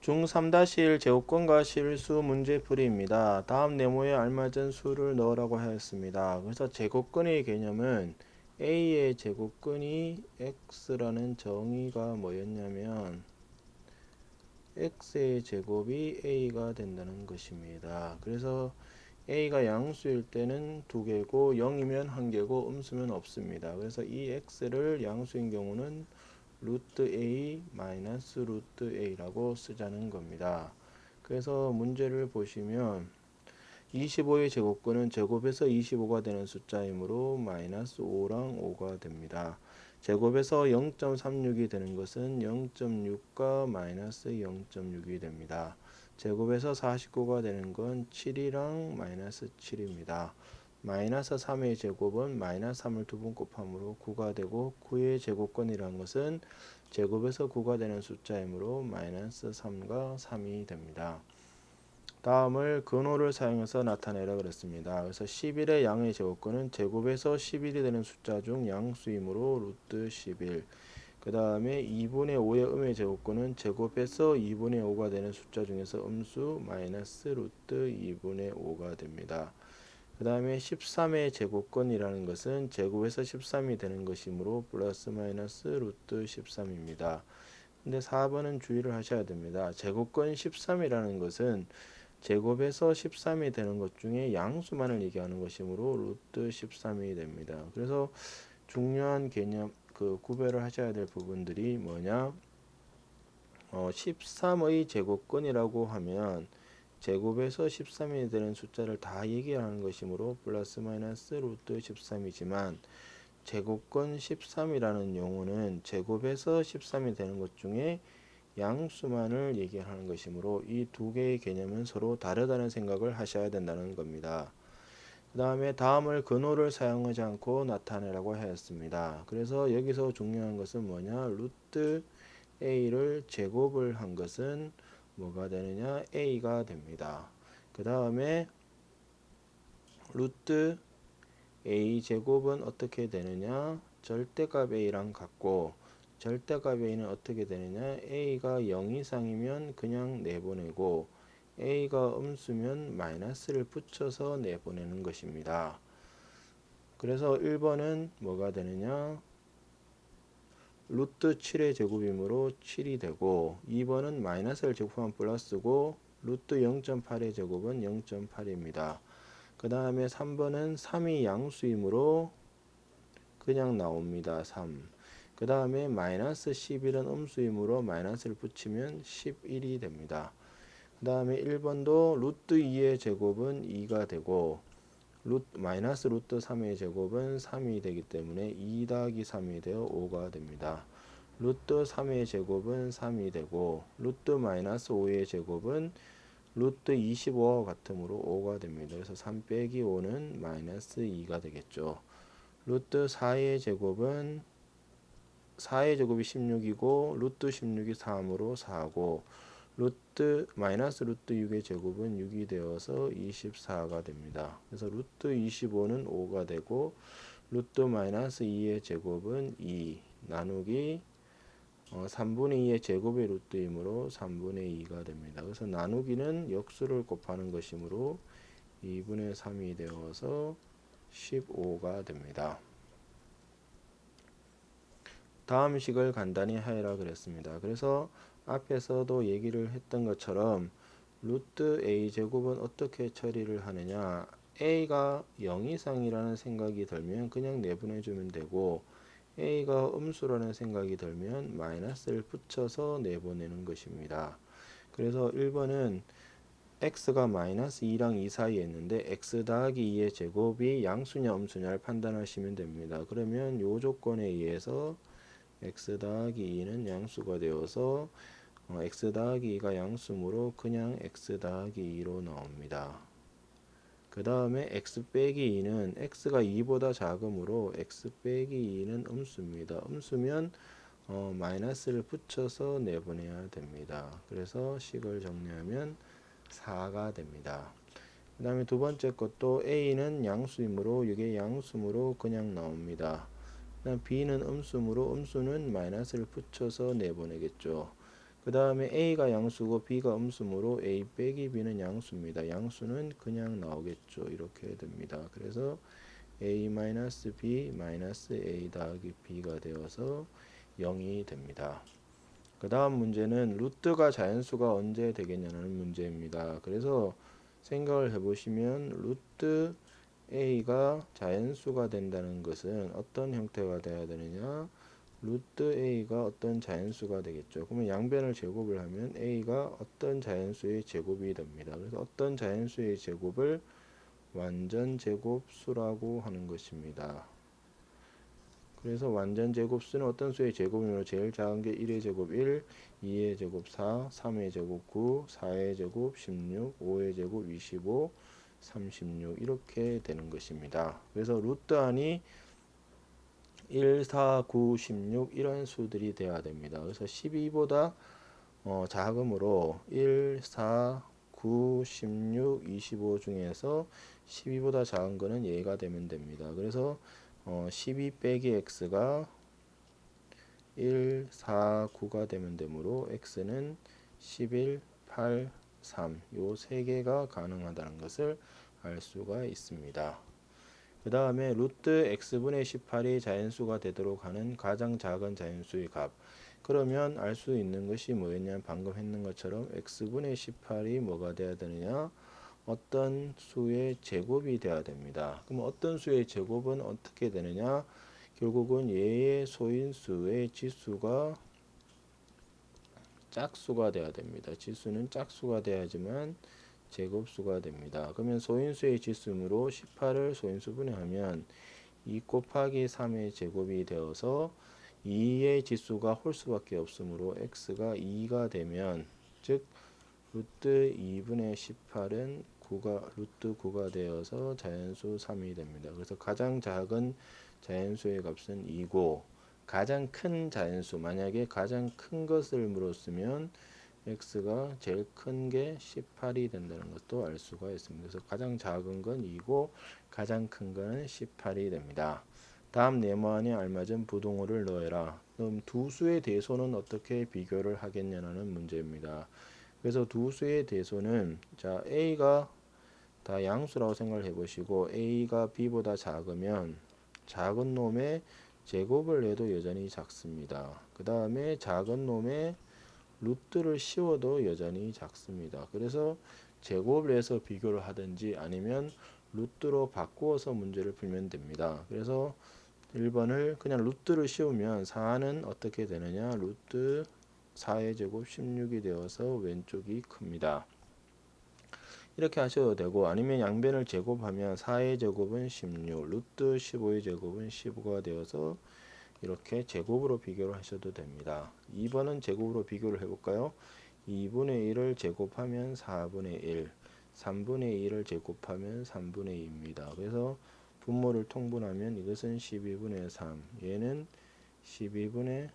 중3-1 제곱권과 실수 문제풀이입니다. 다음 네모에 알맞은 수를 넣으라고 하였습니다. 그래서 제곱권의 개념은 a의 제곱권이 x라는 정의가 뭐였냐면 x의 제곱이 a가 된다는 것입니다. 그래서 a가 양수일 때는 2개고 0이면 1개고 음수면 없습니다. 그래서 이 x를 양수인 경우는 루트 a 마이너스 루트 a라고 쓰자는 겁니다. 그래서 문제를 보시면 25의 제곱근은 제곱에서 25가 되는 숫자이므로 마이너스 5랑 5가 됩니다. 제곱에서 0.36이 되는 것은 0.6과 마이너스 0.6이 됩니다. 제곱에서 49가 되는 건 7이랑 마이너스 7입니다. 마이너스 3의 제곱은 마이너스 3을 두 번 곱함으로 9가 되고 9의 제곱권이라는 것은 제곱에서 9가 되는 숫자이므로 마이너스 3과 3이 됩니다. 다음을 근호를 사용해서 나타내라 그랬습니다. 그래서 11의 양의 제곱권은 제곱에서 11이 되는 숫자 중 양수이므로 루트 11. 그 다음에 2분의 5의 음의 제곱권은 제곱에서 2분의 5가 되는 숫자 중에서 음수 마이너스 루트 2분의 5가 됩니다. 그 다음에 13의 제곱권이라는 것은 제곱에서 13이 되는 것이므로 플러스 마이너스 루트 13입니다. 근데 4번은 주의를 하셔야 됩니다. 제곱권 13이라는 것은 제곱에서 13이 되는 것 중에 양수만을 얘기하는 것이므로 루트 13이 됩니다. 그래서 중요한 개념 구별을 하셔야 될 부분들이 뭐냐 13의 제곱권이라고 하면 제곱에서 13이 되는 숫자를 다 얘기하는 것이므로 플러스 마이너스 루트 13이지만 제곱권 13이라는 용어는 제곱에서 13이 되는 것 중에 양수만을 얘기하는 것이므로 이 두 개의 개념은 서로 다르다는 생각을 하셔야 된다는 겁니다. 그 다음에 다음을 근호를 사용하지 않고 나타내라고 하였습니다. 그래서 여기서 중요한 것은 뭐냐 루트 a를 제곱을 한 것은 뭐가 되느냐 a가 됩니다. 그 다음에 루트 a 제곱은 어떻게 되느냐 절대값 a랑 같고 절대값 a는 어떻게 되느냐 a가 0 이상이면 그냥 내보내고 a가 음수면 마이너스를 붙여서 내보내는 것입니다. 그래서 1번은 뭐가 되느냐 루트 7의 제곱이므로 7이 되고 2번은 마이너스를 제곱하면 플러스고 루트 0.8의 제곱은 0.8입니다. 그 다음에 3번은 3이 양수이므로 그냥 나옵니다. 3. 그 다음에 마이너스 11은 음수이므로 마이너스를 붙이면 11이 됩니다. 그 다음에 1번도 루트 2의 제곱은 2가 되고 마이너스 루트 3의 제곱은 3이 되기 때문에 2 더하기 3이 되어 5가 됩니다. 루트 3의 제곱은 3이 되고 루트 마이너스 5의 제곱은 루트 25와 같으므로 5가 됩니다. 그래서 3 빼기 5는 마이너스 2가 되겠죠. 루트 4의 제곱은 4의 제곱이 16이고 루트 16이 3으로 4고 마이너스 루트 6의 제곱은 6이 되어서 24가 됩니다. 그래서 루트 25는 5가 되고 루트 마이너스 2의 제곱은 2 나누기 3분의 2의 제곱의 루트이므로 3분의 2가 됩니다. 그래서 나누기는 역수를 곱하는 것이므로 2분의 3이 되어서 15가 됩니다. 다음 식을 간단히 하여라 그랬습니다. 그래서 앞에서도 얘기를 했던 것처럼 루트 a 제곱은 어떻게 처리를 하느냐 a가 0 이상이라는 생각이 들면 그냥 내보내주면 되고 a가 음수라는 생각이 들면 마이너스를 붙여서 내보내는 것입니다. 그래서 1번은 x가 마이너스 2랑 2 사이에 있는데 x 더하기 2의 제곱이 양수냐 음수냐를 판단하시면 됩니다. 그러면 이 조건에 의해서 x 더하기 2는 양수가 되어서 x 더하기 2가 양수므로 그냥 x 더하기 2로 나옵니다. 그 다음에 x 빼기 2는 x가 2보다 작으므로 x 빼기 2는 음수입니다. 음수면 마이너스를 붙여서 내보내야 됩니다. 그래서 식을 정리하면 4가 됩니다. 그 다음에 두 번째 것도 a는 양수이므로 이게 양수므로 그냥 나옵니다. 그다음 b는 음수므로 음수는 마이너스를 붙여서 내보내겠죠. 그 다음에 a가 양수고 b가 음수므로 a 빼기 b는 양수입니다. 양수는 그냥 나오겠죠. 이렇게 됩니다. 그래서 a-b-a 더하기 b가 되어서 0이 됩니다. 그 다음 문제는 루트가 자연수가 언제 되겠냐는 문제입니다. 그래서 생각을 해보시면 루트 a가 자연수가 된다는 것은 어떤 형태가 돼야 되느냐, 루트 a가 어떤 자연수가 되겠죠. 그러면 양변을 제곱을 하면 a가 어떤 자연수의 제곱이 됩니다. 그래서 어떤 자연수의 제곱을 완전 제곱수라고 하는 것입니다. 그래서 완전 제곱수는 어떤 수의 제곱이므로 제일 작은 게 1의 제곱 1, 2의 제곱 4, 3의 제곱 9, 4의 제곱 16, 5의 제곱 25, 36 이렇게 되는 것입니다. 그래서 루트 안이 1, 4, 9, 16 이런 수들이 돼야 됩니다. 그래서 12보다 작으므로 1, 4, 9, 16, 25 중에서 12보다 작은 거는 얘가 되면 됩니다. 그래서 12 빼기 x가 1, 4, 9가 되면 되므로 x는 11, 8, 3 요 세 개가 가능하다는 것을 알 수가 있습니다. 그 다음에 루트 x분의 18이 자연수가 되도록 하는 가장 작은 자연수의 값. 그러면 알 수 있는 것이 뭐였냐, 방금 했는 것처럼 x분의 18이 뭐가 돼야 되느냐, 어떤 수의 제곱이 돼야 됩니다. 그럼 어떤 수의 제곱은 어떻게 되느냐, 결국은 얘의 소인수의 지수가 짝수가 돼야 됩니다. 지수는 짝수가 돼야지만 제곱수가 됩니다. 그러면 소인수의 지수므로 18을 소인수 분해하면 2 곱하기 3의 제곱이 되어서 2의 지수가 홀수밖에 없으므로 x가 2가 되면, 즉 루트 2분의 18은 9가 루트 9가 되어서 자연수 3이 됩니다. 그래서 가장 작은 자연수의 값은 2고 가장 큰 자연수, 만약에 가장 큰 것을 물었으면 x가 제일 큰 게 18이 된다는 것도 알 수가 있습니다. 그래서 가장 작은 건 2고 가장 큰 거는 18이 됩니다. 다음 네모안에 알맞은 부동호를 넣어라. 그럼 두 수의 대소는 어떻게 비교를 하겠냐는 문제입니다. 그래서 두 수의 대소는, 자, a가 다 양수라고 생각을 해보시고 a가 b보다 작으면 작은 놈의 제곱을 해도 여전히 작습니다. 그 다음에 작은 놈의 루트를 씌워도 여전히 작습니다. 그래서 제곱을 해서 비교를 하든지 아니면 루트로 바꾸어서 문제를 풀면 됩니다. 그래서 1번을 그냥 루트를 씌우면 4는 어떻게 되느냐, 루트 4의 제곱 16이 되어서 왼쪽이 큽니다. 이렇게 하셔도 되고, 아니면 양변을 제곱하면 4의 제곱은 16, 루트 15의 제곱은 15가 되어서 이렇게 제곱으로 비교를 하셔도 됩니다. 2번은 제곱으로 비교를 해볼까요? 2분의 1을 제곱하면 4분의 1, 3분의 1을 제곱하면 3분의 2입니다. 그래서 분모를 통분하면 이것은 12분의 3, 얘는 12분의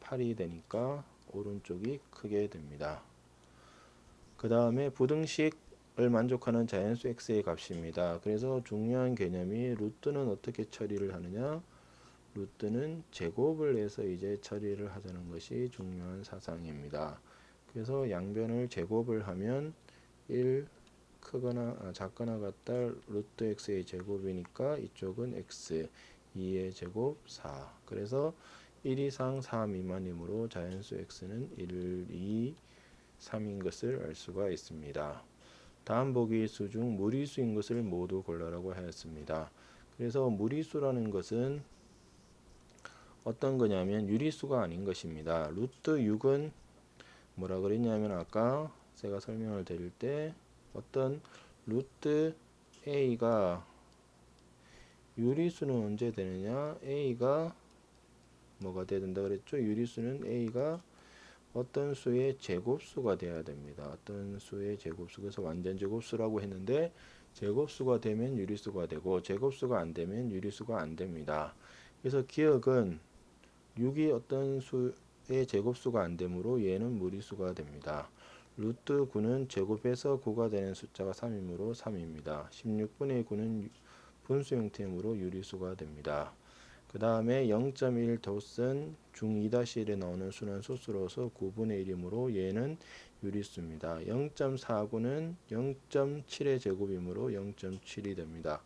8이 되니까 오른쪽이 크게 됩니다. 그 다음에 부등식을 만족하는 자연수 x의 값입니다. 그래서 중요한 개념이 루트는 어떻게 처리를 하느냐, 루트는 제곱을 해서 이제 처리를 하자는 것이 중요한 사상입니다. 그래서 양변을 제곱을 하면 1 크거나 작거나 같다 루트 x의 제곱이니까 이쪽은 x, 2의 제곱 4. 그래서 1 이상 4 미만이므로 자연수 x는 1, 2, 3인 것을 알 수가 있습니다. 다음 보기 수 중 무리수인 것을 모두 골라라고 하였습니다. 그래서 무리수라는 것은 어떤 거냐면 유리수가 아닌 것입니다. 루트 6은 뭐라 그랬냐면 아까 제가 설명을 드릴 때 어떤 루트 a가 유리수는 언제 되느냐, a가 뭐가 돼야 된다 그랬죠. 유리수는 a가 어떤 수의 제곱수가 돼야 됩니다. 어떤 수의 제곱수. 그래서 완전 제곱수라고 했는데 제곱수가 되면 유리수가 되고 제곱수가 안 되면 유리수가 안 됩니다. 그래서 기억은 6이 어떤 수의 제곱수가 안 되므로 얘는 무리수가 됩니다. 루트 9는 제곱해서 9가 되는 숫자가 3이므로 3입니다. 16분의 9는 분수 형태이므로 유리수가 됩니다. 그 다음에 0.1 돛은 중2-1에 나오는 순환소수로서 9분의 1이므로 얘는 유리수입니다. 0.49는 0.7의 제곱이므로 0.7이 됩니다.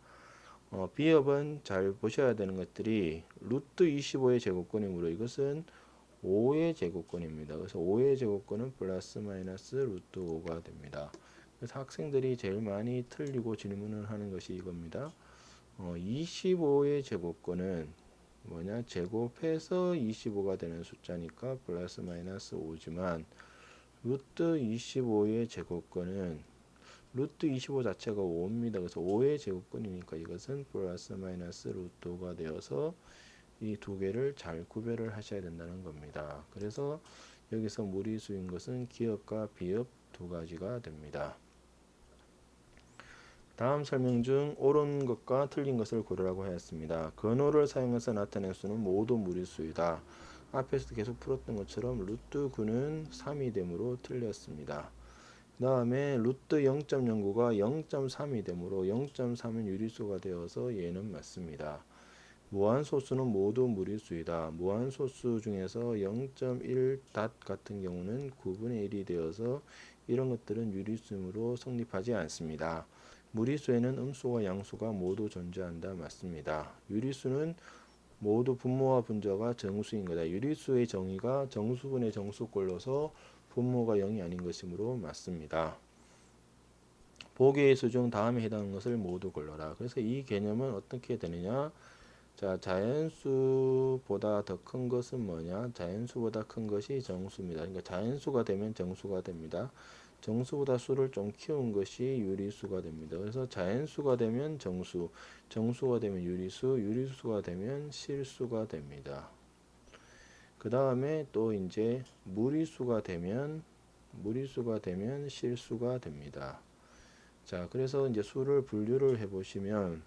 비읍은 잘 보셔야 되는 것들이 루트 25의 제곱권이므로 이것은 5의 제곱권입니다. 그래서 5의 제곱권은 플러스 마이너스 루트 5가 됩니다. 그래서 학생들이 제일 많이 틀리고 질문을 하는 것이 이겁니다. 25의 제곱권은 뭐냐? 제곱해서 25가 되는 숫자니까 플러스 마이너스 5지만 루트 25의 제곱권은 루트 25 자체가 5입니다. 그래서 5의 제곱권이니까 이것은 플러스 마이너스 루트 5가 되어서 이 두 개를 잘 구별을 하셔야 된다는 겁니다. 그래서 여기서 무리수인 것은 기업과 비읍 두 가지가 됩니다. 다음 설명 중 옳은 것과 틀린 것을 고르라고 하였습니다. 근호를 사용해서 나타낸 수는 모두 무리수이다. 앞에서 계속 풀었던 것처럼 루트 9는 3이 되므로 틀렸습니다. 그 다음에 루트 0.09가 0.3이 되므로 0.3은 유리수가 되어서 얘는 맞습니다. 무한소수는 모두 무리수이다. 무한소수 중에서 0.1 닷 같은 경우는 9분의 1이 되어서 이런 것들은 유리수이므로 성립하지 않습니다. 무리수에는 음수와 양수가 모두 존재한다. 맞습니다. 유리수는 모두 분모와 분자가 정수인 거다. 유리수의 정의가 정수분의 정수꼴로서 분모가 0이 아닌 것이므로 맞습니다. 보기의 수 중 다음에 해당하는 것을 모두 골라라. 그래서 이 개념은 어떻게 되느냐? 자, 자연수보다 더 큰 것은 뭐냐? 자연수보다 큰 것이 정수입니다. 그러니까 자연수가 되면 정수가 됩니다. 정수보다 수를 좀 키운 것이 유리수가 됩니다. 그래서 자연수가 되면 정수, 정수가 되면 유리수, 유리수가 되면 실수가 됩니다. 그 다음에 또 이제 무리수가 되면 실수가 됩니다. 자, 그래서 이제 수를 분류를 해 보시면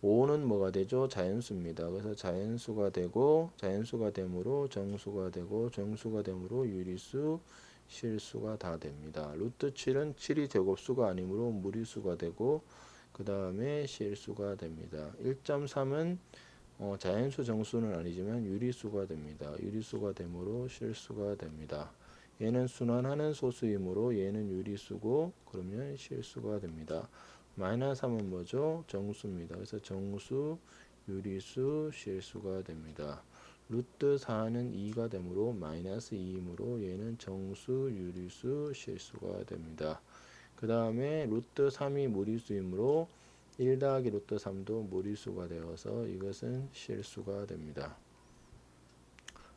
5는 뭐가 되죠? 자연수입니다. 그래서 자연수가 되고 자연수가 되므로 정수가 되고 정수가 되므로 유리수, 실수가 다 됩니다. 루트 7은 7이 제곱수가 아니므로 무리수가 되고 그 다음에 실수가 됩니다. 1.3은 자연수 정수는 아니지만 유리수가 됩니다. 유리수가 되므로 실수가 됩니다. 얘는 순환하는 소수이므로 얘는 유리수고 그러면 실수가 됩니다. 마이너스 3은 뭐죠? 정수입니다. 그래서 정수, 유리수, 실수가 됩니다. 루트 4는 2가 되므로 마이너스 2이므로 얘는 정수, 유리수, 실수가 됩니다. 그 다음에 루트 3이 무리수이므로 1 더하기 루트 3도 무리수가 되어서 이것은 실수가 됩니다.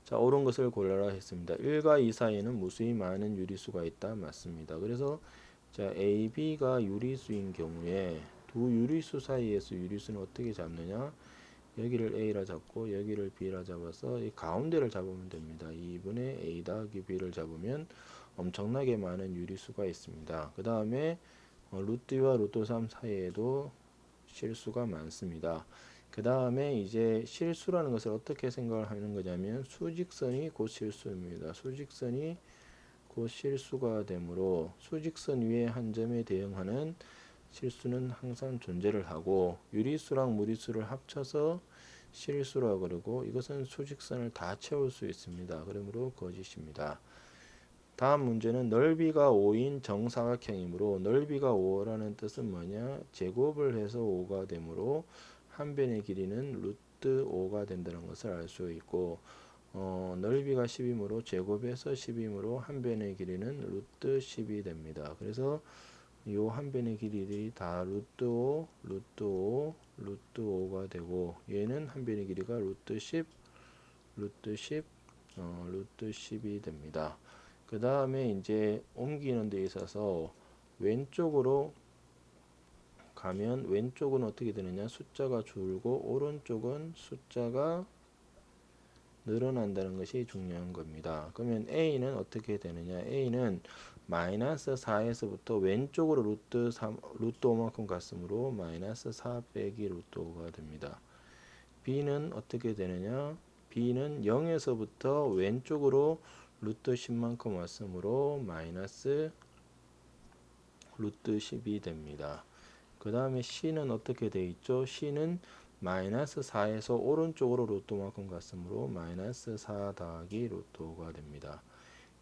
자, 옳은 것을 골라라 했습니다. 1과 2 사이에는 무수히 많은 유리수가 있다. 맞습니다. 그래서 자, A, B가 유리수인 경우에 두 유리수 사이에서 유리수는 어떻게 잡느냐? 여기를 A라 잡고 여기를 B라 잡아서 이 가운데를 잡으면 됩니다. 2분의 A 더하기 B를 잡으면 엄청나게 많은 유리수가 있습니다. 그 다음에 루트 2와 루트 3 사이에도 실수가 많습니다. 그 다음에 이제 실수라는 것을 어떻게 생각을 하는 거냐면 수직선이 곧 실수입니다. 수직선이 곧 실수가 되므로 수직선 위에 한 점에 대응하는 실수는 항상 존재를 하고 유리수랑 무리수를 합쳐서 실수라고 그러고 이것은 수직선을 다 채울 수 있습니다. 그러므로 거짓입니다. 다음 문제는 넓이가 5인 정사각형이므로 넓이가 5라는 뜻은 뭐냐? 제곱을 해서 5가 되므로 한 변의 길이는 루트 5가 된다는 것을 알 수 있고 넓이가 10이므로 제곱해서 10이므로 한 변의 길이는 루트 10이 됩니다. 그래서 이 한 변의 길이들이 다 루트 5, 루트 5, 루트 5가 되고 얘는 한 변의 길이가 루트 10, 루트 10, 루트 10이 됩니다. 그 다음에 이제 옮기는 데 있어서 왼쪽으로 가면 왼쪽은 어떻게 되느냐? 숫자가 줄고 오른쪽은 숫자가 늘어난다는 것이 중요한 겁니다. 그러면 A는 어떻게 되느냐? A는 마이너스 4에서부터 왼쪽으로 루트 5만큼 갔으므로 마이너스 4 빼기 루트 5가 됩니다. B는 어떻게 되느냐? B는 0에서부터 왼쪽으로 루트 10만큼 왔으므로 마이너스 루트 10이 됩니다. 그 다음에 C는 어떻게 되어 있죠? C는 마이너스 4에서 오른쪽으로 루트만큼 갔으므로 마이너스 4 더하기 루트 5가 됩니다.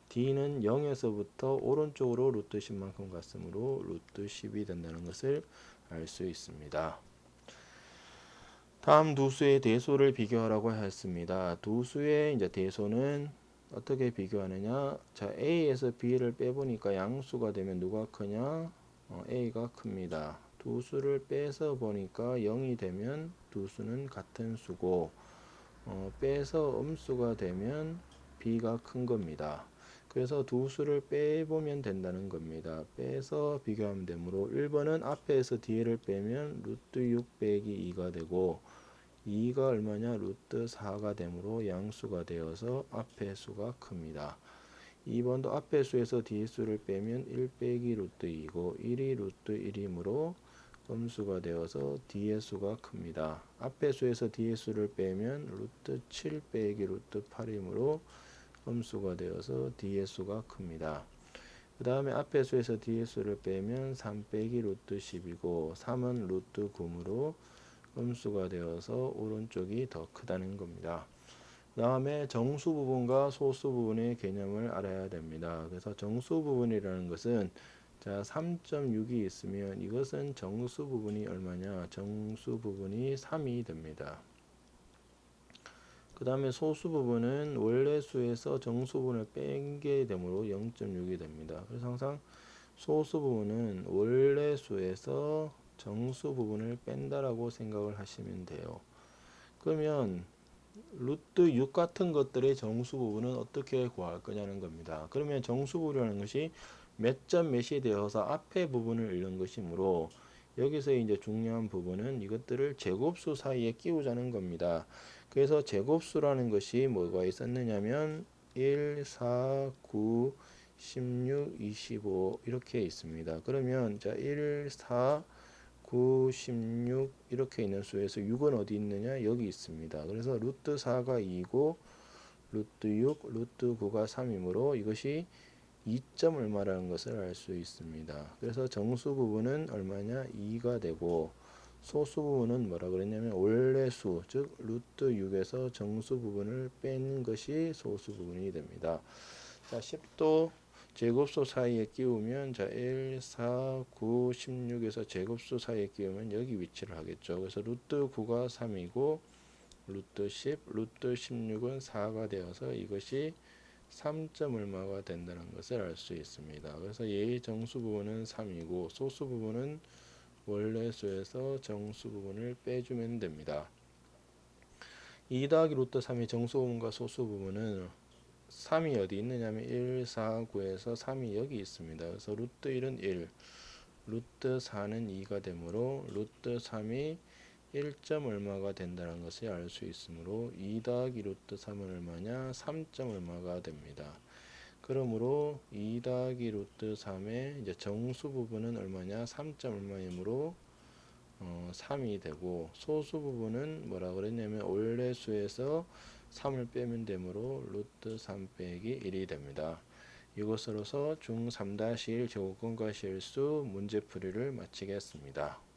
D는 0에서부터 오른쪽으로 루트 10만큼 갔으므로 루트 10이 된다는 것을 알 수 있습니다. 다음 두 수의 대소를 비교하라고 했습니다. 두 수의 이제 대소는 어떻게 비교하느냐? 자, A에서 B를 빼보니까 양수가 되면 누가 크냐? A가 큽니다. 두 수를 빼서 보니까 0이 되면 두 수는 같은 수고, 빼서 음수가 되면 B가 큰 겁니다. 그래서 두 수를 빼보면 된다는 겁니다. 빼서 비교하면 되므로 1번은 앞에서 뒤를 빼면 루트 6 빼기 2가 되고 2가 얼마냐? 루트 4가 되므로 양수가 되어서 앞의 수가 큽니다. 2번도 앞의 수에서 뒤의 수를 빼면 1 빼기 루트 2고 1이 루트 1이므로 음수가 되어서 뒤의 수가 큽니다. 앞의 수에서 뒤의 수를 빼면 루트 7 빼기 루트 8이므로 음수가 되어서 뒤의 수가 큽니다. 그 다음에 앞의 수에서 뒤의 수를 빼면 3 빼기 루트 10이고 3은 루트 9이므로 음수가 되어서 오른쪽이 더 크다는 겁니다. 그 다음에 정수 부분과 소수 부분의 개념을 알아야 됩니다. 그래서 정수 부분이라는 것은 자 3.6이 있으면 이것은 정수 부분이 얼마냐? 정수 부분이 3이 됩니다. 그 다음에 소수 부분은 원래 수에서 정수 부분을 뺀게 되므로 0.6이 됩니다. 그래서 항상 소수 부분은 원래 수에서 정수 부분을 뺀다라고 생각을 하시면 돼요. 그러면 루트 6 같은 것들의 정수 부분은 어떻게 구할 거냐는 겁니다. 그러면 정수 부분이라는 것이 몇 점 몇이 되어서 앞에 부분을 읽는 것이므로 여기서 이제 중요한 부분은 이것들을 제곱수 사이에 끼우자는 겁니다. 그래서 제곱수라는 것이 뭐가 있었느냐면 1, 4, 9, 16, 25 이렇게 있습니다. 그러면 자 1, 4, 9, 16 이렇게 있는 수에서 6은 어디 있느냐? 여기 있습니다. 그래서 루트 4가 2고 루트 6, 루트 9가 3이므로 이것이 2점 얼마라는 것을 알 수 있습니다. 그래서 정수 부분은 얼마냐? 2가 되고 소수 부분은 뭐라 그랬냐면 원래 수, 즉 루트 6에서 정수 부분을 뺀 것이 소수 부분이 됩니다. 자, 10도 제곱수 사이에 끼우면 자 1, 4, 9, 16에서 제곱수 사이에 끼우면 여기 위치를 하겠죠. 그래서 루트 9가 3이고 루트 10, 루트 16은 4가 되어서 이것이 3점 얼마가 된다는 것을 알 수 있습니다. 그래서 얘의 정수 부분은 3이고 소수 부분은 원래 수에서 정수 부분을 빼주면 됩니다. 2 더하기 루트 3의 정수 부분과 소수 부분은 3이 어디 있느냐면 1, 4, 9에서 3이 여기 있습니다. 그래서 루트 1은 1, 루트 4는 2가 되므로 루트 3이 1점 얼마가 된다는 것을 알 수 있으므로 2 더하기 루트 3은 얼마냐? 3점 얼마가 됩니다. 그러므로 2 더하기 루트 3의 이제 정수 부분은 얼마냐? 3점 얼마이므로 3이 되고 소수 부분은 뭐라 그랬냐면 원래 수에서 3을 빼면 되므로 루트 3 빼기 1이 됩니다. 이것으로서 중3-1 제곱근과 실수 문제풀이를 마치겠습니다.